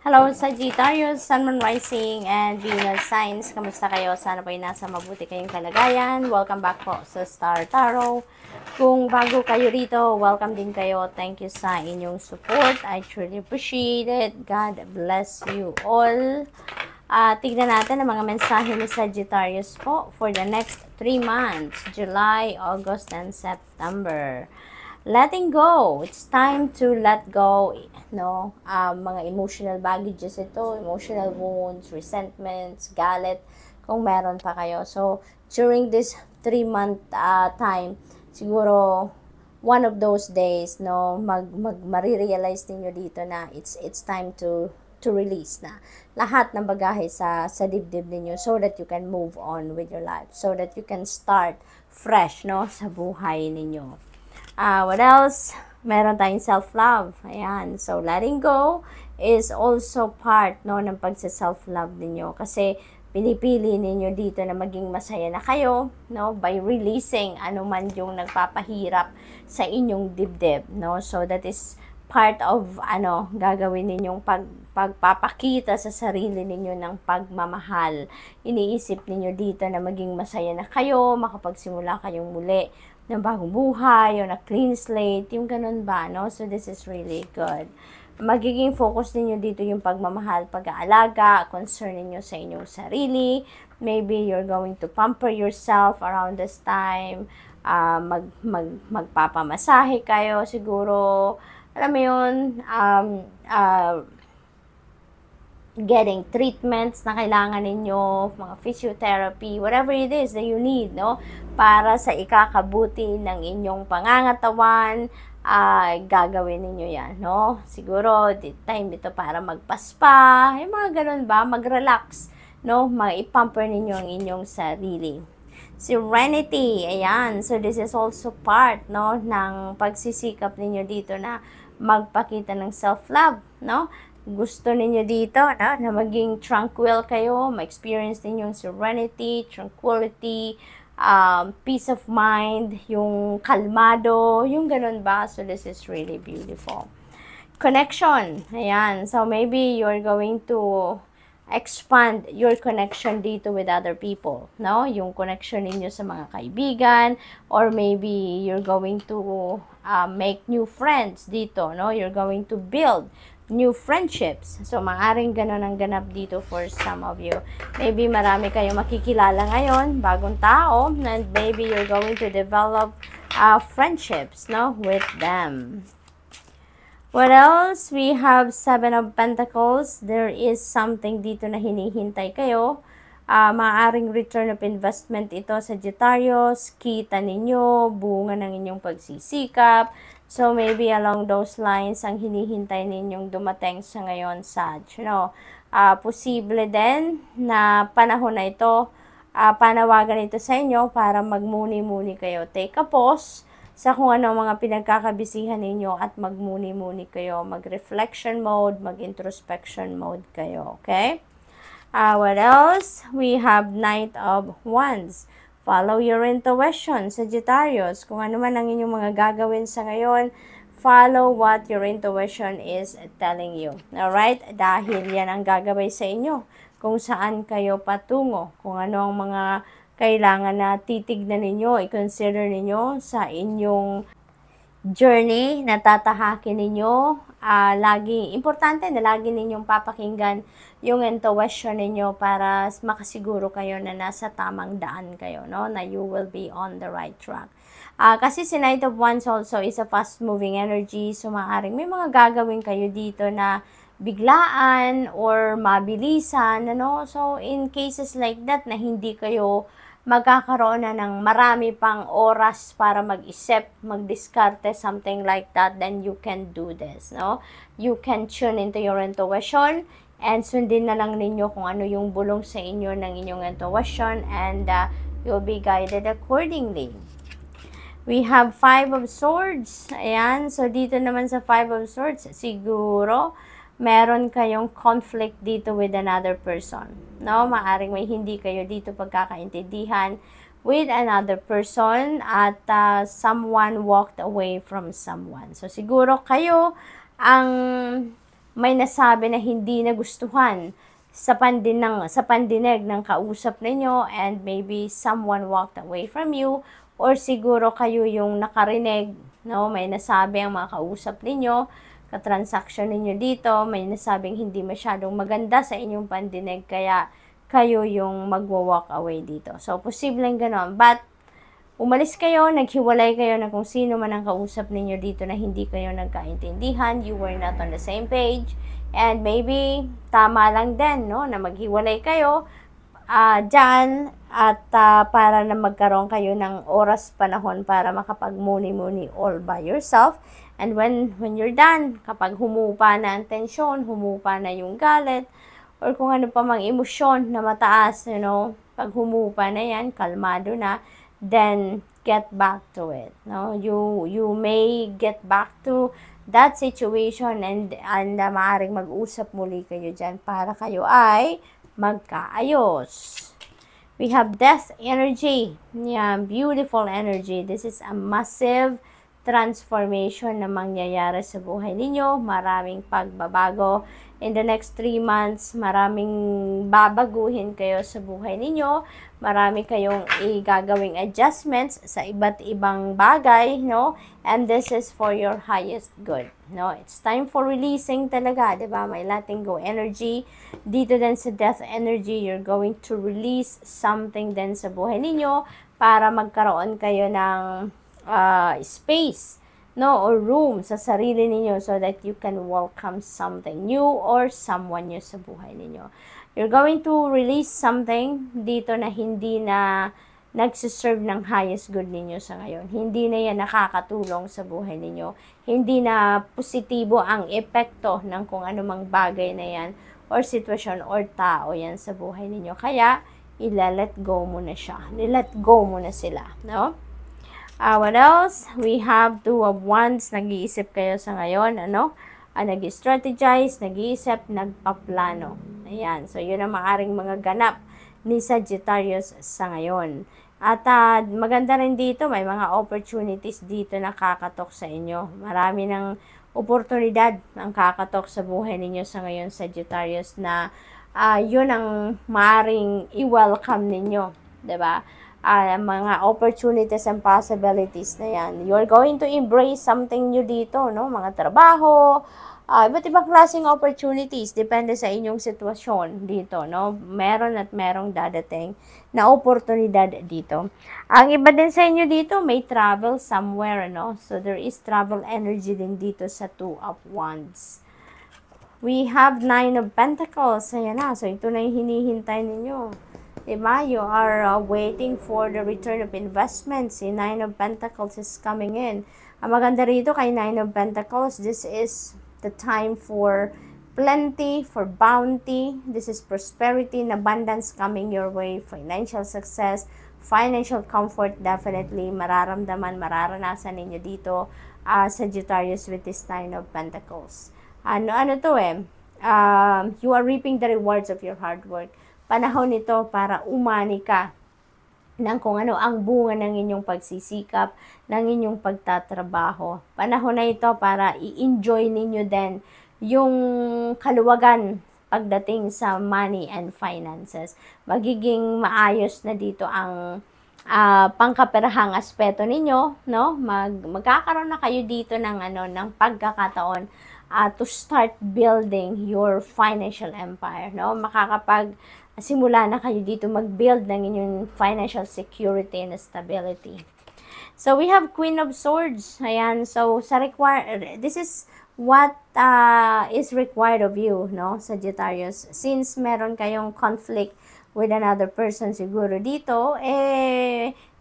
Hello, Sagittarius, Sun, Moon, Rising, and Venus Signs. Kamusta kayo? Sana po ay nasa mabuti kayong kalagayan. Welcome back po sa Star Tarot. Kung bago kayo rito, welcome din kayo. Thank you sa inyong support. I truly appreciate it. God bless you all. Tignan natin ang mga mensahe ni Sagittarius po for the next 3 months, July, August, and September. Letting go. It's time to let go, no? Mga emotional baggages ito, emotional wounds, resentments, galit, kung meron pa kayo. So, during this 3-month time, siguro, one of those days, no, marirealize niyo dito na it's time to release na lahat ng bagahe sa dibdib niyo so that you can move on with your life, so that you can start fresh, no, sa buhay ninyo. What else? Meron tayong self-love. Ayan. So, letting go is also part, no, ng pagsa-self-love ninyo. Kasi, pinipili ninyo dito na maging masaya na kayo, no, by releasing anuman yung nagpapahirap sa inyong dibdib, no. So, that is part of, gagawin ninyong pagpapakita sa sarili ninyo ng pagmamahal. Iniisip ninyo dito na maging masaya na kayo, makapagsimula kayong muli ng bagong buhay, o na clean slate, yung ganun ba, no? So, this is really good. Magiging focus ninyo dito yung pagmamahal, pag-aalaga, concern ninyo sa inyong sarili. Maybe you're going to pamper yourself around this time. Magpapamasahe kayo, siguro, alam mo yun, getting treatments na kailangan ninyo, mga physiotherapy, whatever it is that you need, no? Para sa ikakabuti ng inyong pangangatawan, gagawin ninyo yan, no? Siguro, time ito para magpaspa, yung mga ganun ba, mag-relax, no? Ipamper ninyo ang inyong sarili. Serenity, ayan. So, this is also part, no, ng pagsisikap ninyo dito na magpakita ng self-love, no? Gusto ninyo dito, no, na maging tranquil kayo, ma-experience ninyo yung serenity, tranquility, peace of mind, yung kalmado, yung ganun ba? So, this is really beautiful. Connection, ayan. So, maybe you're going to expand your connection dito with other people, no? Yung connection ninyo sa mga kaibigan, or maybe you're going to make new friends dito, no? You're going to build new friendships. So, maaaring ganun ang ganap dito for some of you. Maybe marami kayong makikilala ngayon, bagong tao, and maybe you're going to develop friendships, no, with them. What else? We have 7 of Pentacles. There is something dito na hinihintay kayo. Maaaring return of investment ito, Sagittarius. Kita ninyo, bunga ng inyong pagsisikap. So, maybe along those lines, ang hinihintay ninyong dumating sa ngayon, Sag. No? Posible din na panahon na ito, panawagan ito sa inyo para magmuni-muni kayo. Take a pause sa kung ano mga pinagkakabisihan ninyo at magmuni-muni kayo. Mag-reflection mode, mag-introspection mode kayo. Okay? What else? We have Knight of Wands. Follow your intuition, Sagittarius. Kung ano man ang inyong mga gagawin sa ngayon, follow what your intuition is telling you. Alright? Dahil yan ang gagawin sa inyo. Kung saan kayo patungo. Kung ano ang mga kailangan na titignan ninyo, i-consider ninyo sa inyong journey na tatahakin ninyo. Importante na lagi ninyong papakinggan yung intuition ninyo para makasiguro kayo na nasa tamang daan kayo, no? Na you will be on the right track. Kasi si Knight of Wands also is a fast-moving energy, so maaaring may mga gagawin kayo dito na biglaan or mabilisan, ano? So, in cases like that na hindi kayo magkakaroon na ng marami pang oras para mag-isip, mag-diskarte, something like that, then you can do this, no? You can tune into your intuition and sundin na lang ninyo kung ano yung bulong sa inyo ng inyong intuition, and you'll be guided accordingly. We have 5 of Swords. Ayan, so dito naman sa 5 of Swords, siguro meron kayong conflict dito with another person. No, maaring may hindi kayo dito pagkakaintindihan with another person at someone walked away from someone. So siguro kayo ang may nasabi na hindi nagustuhan sa pandinig ng kausap ninyo, and maybe someone walked away from you, or siguro kayo yung nakarinig, no? May nasabi ang mga kausap ninyo, katransaksyon ninyo dito, may nasabing hindi masyadong maganda sa inyong pandinig, kaya kayo yung magwa-walk away dito. So, posibleng ganon. But, umalis kayo, naghiwalay kayo na kung sino man ang kausap ninyo dito na hindi kayo nagkaintindihan, you were not on the same page, and maybe tama lang din, no, na maghiwalay kayo dyan, at para na magkaroon kayo ng oras, panahon para makapagmuni-muni all by yourself. And when you're done, kapag humupa na ang tensyon, humupa na yung galit, or kung ano pa mang emosyon na mataas, you know, pag humupa na yan, kalmado na, then get back to it, no? You may get back to that situation, and maaaring mag-usap muli kayo dyan para kayo ay magkaayos. We have death energy. Yeah, beautiful energy. This is a massive transformation na mangyayari sa buhay ninyo. Maraming pagbabago. In the next 3 months, maraming babaguhin kayo sa buhay ninyo. Marami kayong igagawing adjustments sa iba't ibang bagay, no? And this is for your highest good, no? It's time for releasing talaga, 'di ba? May letting go energy. Dito din sa death energy, you're going to release something din sa buhay ninyo para magkaroon kayo ng space, no, or room sa sarili ninyo so that you can welcome something new or someone new sa buhay ninyo. You're going to release something dito na hindi na nagsiserve ng highest good ninyo sa ngayon. Hindi na yan nakakatulong sa buhay ninyo. Hindi na positibo ang epekto ng kung anumang bagay na yan or sitwasyon or tao yan sa buhay ninyo. Kaya, ila-let go mo na siya. Let go mo na sila, no? What else? We have Two of Wands. Nag-iisip kayo sa ngayon, ano? Nag-strategize, nag-iisip, nagpaplano. Ayan. So, yun ang maaring mga ganap ni Sagittarius sa ngayon. At maganda rin dito, may mga opportunities dito na kakatok sa inyo. Marami ng oportunidad ang kakatok sa buhay ninyo sa ngayon, Sagittarius, na yun ang maaring i-welcome ninyo. Diba? Mga opportunities and possibilities na yan. You're going to embrace something new dito, no? Mga trabaho, iba't ibang klaseng opportunities, depende sa inyong sitwasyon dito, no? Meron at merong dadating na oportunidad dito. Ang iba din sa inyo dito, may travel somewhere, no? So, there is travel energy din dito sa Two of Wands. We have Nine of Pentacles. Ayan na. So, ito na yung hinihintay ninyo. Diba? You are waiting for the return of investments. Si Nine of Pentacles is coming in. Ang maganda rito kay Nine of Pentacles, this is the time for plenty, for bounty. This is prosperity and abundance coming your way. Financial success, financial comfort, definitely mararamdaman, mararanasan ninyo dito, Sagittarius, with this Nine of Pentacles. Ano to you are reaping the rewards of your hard work. Panahon nito para umani ka ng kung ano ang bunga ng inyong pagsisikap, ng inyong pagtatrabaho. Panahon na ito para i-enjoy ninyo din yung kaluwagan pagdating sa money and finances. Magiging maayos na dito ang pangkaperahang aspeto ninyo, no? Magkakaroon na kayo dito ng ng pagkakataon to start building your financial empire, no? Simula na kayo dito mag-build ng inyong financial security and stability. So, we have Queen of Swords. Ayan. So, this is what is required of you, no, Sagittarius. Since meron kayong conflict with another person siguro dito,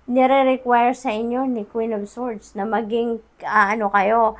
nire-require sa inyo ni Queen of Swords na maging, kayo,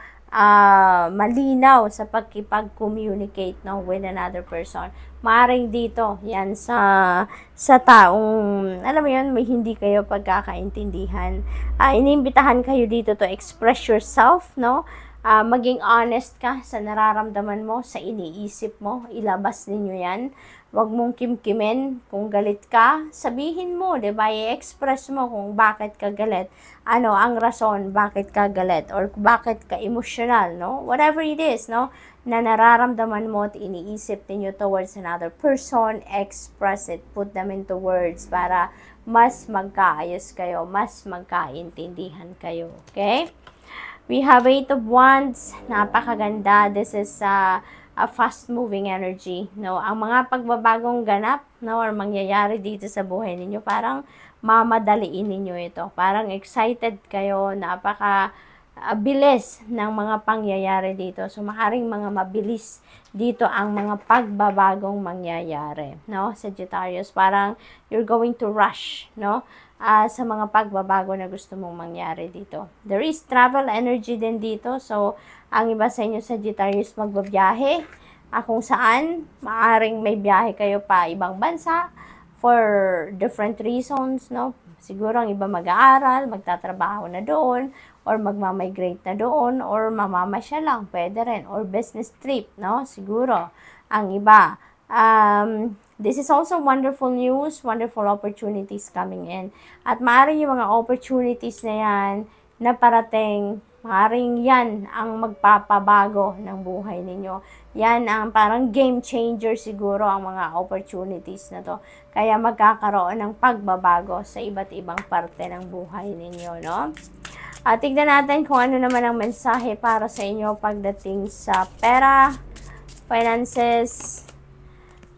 malinaw sa pagkipag-communicate, no, with another person. Maaring dito, yan sa taong, alam mo yun, may hindi kayo pagkakaintindihan. Inimbitahan kayo dito to express yourself, no? maging honest ka sa nararamdaman mo, sa iniisip mo, ilabas ninyo yan. Huwag mong kimkimin. Kung galit ka, sabihin mo, diba? I-express mo kung bakit ka galit. Ano ang rason bakit ka galit or bakit ka emotional, no? Whatever it is, no? Na nararamdaman mo at iniisip ninyo towards another person, express it, put them into words para mas magkaayos kayo, mas magkaintindihan kayo, okay? We have 8 of Wands, napakaganda. This is a fast-moving energy, no? Ang mga pagbabagong ganap, no, or mangyayari dito sa buhay ninyo, parang mamadaliin ninyo ito. Parang excited kayo, bilis ng mga pangyayari dito. So, maaaring mga mabilis dito ang mga pagbabagong mangyayari, no? Sagittarius, parang you're going to rush, no? Sa mga pagbabago na gusto mong mangyari dito. There is travel energy din dito. So, ang iba sa inyo Sagittarius magbabiyahe. Kung saan, maaaring may biyahe kayo pa ibang bansa for different reasons, no? Siguro ang iba mag-aaral, magtatrabaho na doon, or magmamigrate na doon, or mamamasya lang, pwede rin, or business trip, no? Siguro, ang iba. This is also wonderful news, wonderful opportunities coming in. At maaaring yung mga opportunities na yan na parating, maaaring yan ang magpapabago ng buhay ninyo. Yan ang parang game changer siguro ang mga opportunities na to. Kaya magkakaroon ng pagbabago sa iba't ibang parte ng buhay ninyo, no? At tignan natin kung ano naman ang mensahe para sa inyo pagdating sa pera, finances.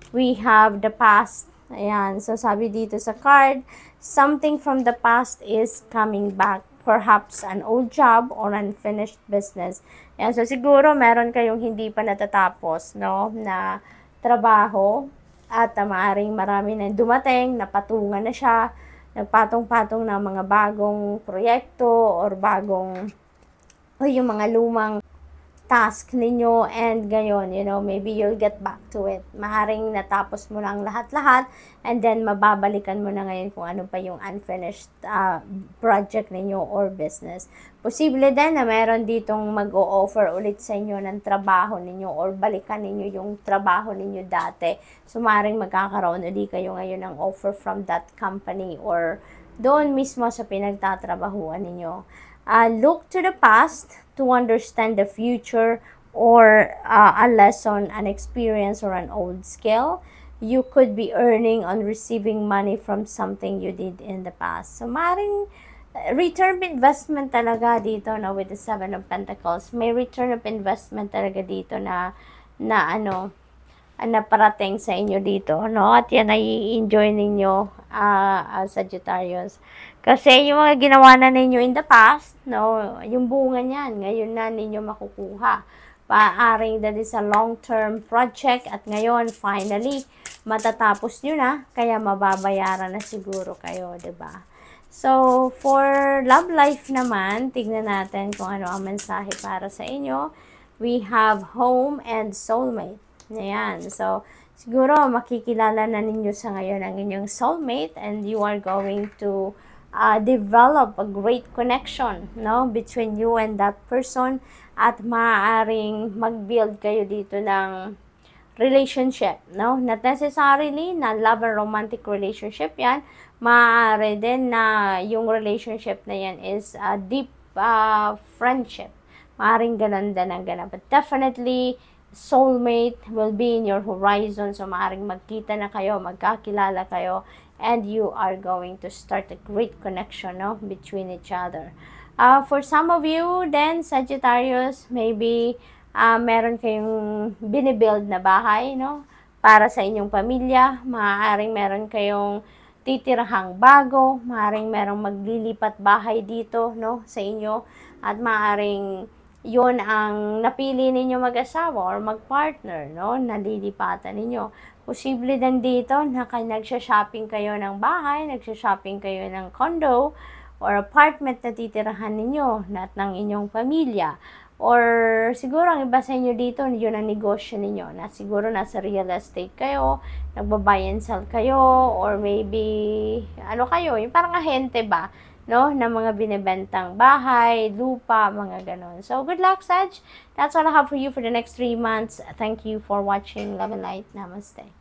We have the past. Ayan. So, sabi dito sa card, something from the past is coming back. Perhaps an old job or unfinished business. Ayan. So, siguro meron kayong hindi pa natatapos, no, na trabaho. At maaaring marami na dumating, napatungan na siya, nagpatong-patong na mga bagong proyekto or yung mga lumang task ninyo, and gayon, you know, maybe you'll get back to it. Maaaring natapos mo lang lahat-lahat, and then mababalikan mo na ngayon kung ano pa yung unfinished project ninyo or business. Posible din na meron ditong mag-o-offer ulit sa inyo ng trabaho ninyo or balikan ninyo yung trabaho ninyo dati. So, maaaring magkakaroon ulit kayo ngayon ng offer from that company or doon mismo sa pinagtatrabahuan ninyo. Look to the past to understand the future or a lesson, an experience, or an old skill. You could be earning on receiving money from something you did in the past. So, maaaring return of investment talaga dito, no, with the 7 of Pentacles. May return of investment talaga dito na parating sa inyo dito, no? At yan ay enjoy ninyo, Sagittarius. Kasi yung mga ginawa na ninyo in the past, no, yung bunga niyan, ngayon na ninyo makukuha. Paaring that is a long-term project at ngayon, finally, matatapos nyo na, kaya mababayaran na siguro kayo, 'di ba? So, for love life naman, tignan natin kung ano ang mensahe para sa inyo. We have home and soulmate. Ayan. So, siguro makikilala na ninyo sa ngayon ang inyong soulmate and you are going to develop a great connection, no, between you and that person, at maaaring mag-build kayo dito ng relationship, no? Not necessarily na love and romantic relationship yan. Maaari din na yung relationship na yan is a deep friendship. Maaaring ganun din ang ganap. But definitely, soulmate will be in your horizon. So, maaaring magkita na kayo, magkakilala kayo, and you are going to start a great connection, no, between each other. For some of you, then, Sagittarius, maybe meron kayong binibuild na bahay, no, para sa inyong pamilya. Maaaring meron kayong titirahang bago, maaaring merong maglilipat bahay dito, no, sa inyo, at maaaring yun ang napili ninyo mag-asawa or mag-partner, no, nalilipatan ninyo. Posible din dito na nagsha-shopping kayo ng bahay, nagsha-shopping kayo ng condo or apartment na titirahan ninyo at ng inyong pamilya. Or siguro ang iba sa inyo dito, yun ang negosyo ninyo, na siguro nasa real estate kayo, nagbabuy and sell kayo, or maybe, ano kayo, yung parang ahente ba, no, na mga binibentang bahay, lupa, mga ganon. So, good luck, Sag. That's all I have for you for the next 3 months. Thank you for watching. Love and light. Namaste.